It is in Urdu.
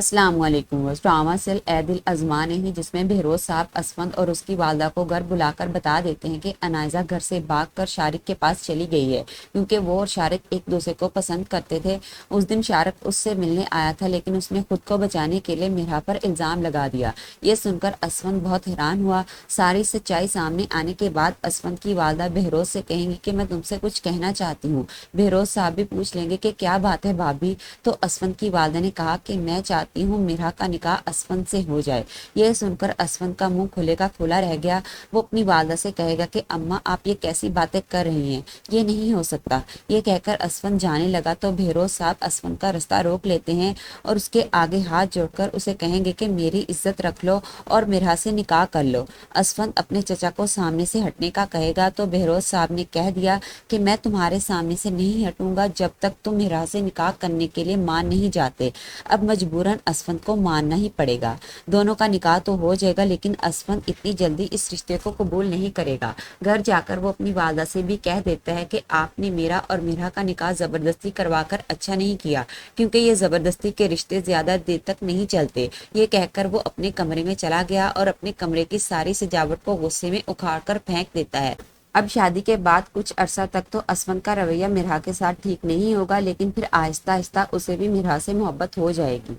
السلام علیکم۔ ڈرامہ سیل اے دل ازما نے ہی جس میں بہروز صاحب اسفند اور اس کی والدہ کو گھر بلا کر بتا دیتے ہیں کہ انائزہ گھر سے بھاگ کر شارق کے پاس چلی گئی ہے، کیونکہ وہ اور شارق ایک دوسرے کو پسند کرتے تھے۔ اس دن شارق اس سے ملنے آیا تھا، لیکن اس نے خود کو بچانے کے لیے مہرا پر الزام لگا دیا۔ یہ سن کر اسفند بہت حیران ہوا۔ ساری سچائی سامنے آنے کے بعد اسفند کی والدہ بہروز سے کہیں گی کہ میں تم سے کچھ کہنا چاہتی ہوں۔ بہروز صاحب بھی پوچھ لیں گے کہ کیا بات ہے بھابھی؟ تو اسفند کی والدہ نے کہا کہ میں چاہتی ہوں مہرا کا نکاح اسفند سے ہو جائے۔ یہ سن کر اسفند کا منہ کھلے کا کھلا رہ گیا۔ وہ اپنی والدہ سے کہے گا کہ اماں آپ یہ کیسی باتیں کر رہی ہیں، یہ نہیں ہو سکتا۔ یہ کہہ کر اسفند جانے لگا تو بہروز صاحب اسفند کا رستہ روک لیتے ہیں اور اس کے آگے ہاتھ جوڑ کر اسے کہیں گے کہ میری عزت رکھ لو اور مہرا سے نکاح کر لو۔ اسفند اپنے چچا کو سامنے سے ہٹنے کا کہے گا تو بہروز صاحب نے کہہ دیا کہ میں تمہارے سامنے سے نہیں ہٹوں گا جب تک تم مہرا سے نکاح کرنے کے لیے مان نہیں جاتے۔ اب مجبوراً اسفند کو ماننا ہی پڑے گا۔ دونوں کا نکاح تو ہو جائے گا، لیکن اسفند اتنی جلدی اس رشتے کو قبول نہیں کرے گا۔ گھر جا کر وہ اپنی والدہ سے بھی کہہ دیتا ہے کہ آپ نے میرا اور مہرا کا نکاح زبردستی کروا کر اچھا نہیں کیا، کیونکہ یہ زبردستی کے رشتے زیادہ دیر تک نہیں چلتے۔ یہ کہہ کر وہ اپنے کمرے میں چلا گیا اور اپنے کمرے کی ساری سجاوٹ کو غصے میں اکھاڑ کر پھینک دیتا ہے۔ اب شادی کے بعد کچھ عرصہ تک تو اسفند کا رویہ مہرا کے ساتھ ٹھیک نہیں ہوگا، لیکن پھر آہستہ آہستہ اسے بھی مہرا سے محبت ہو جائے گی۔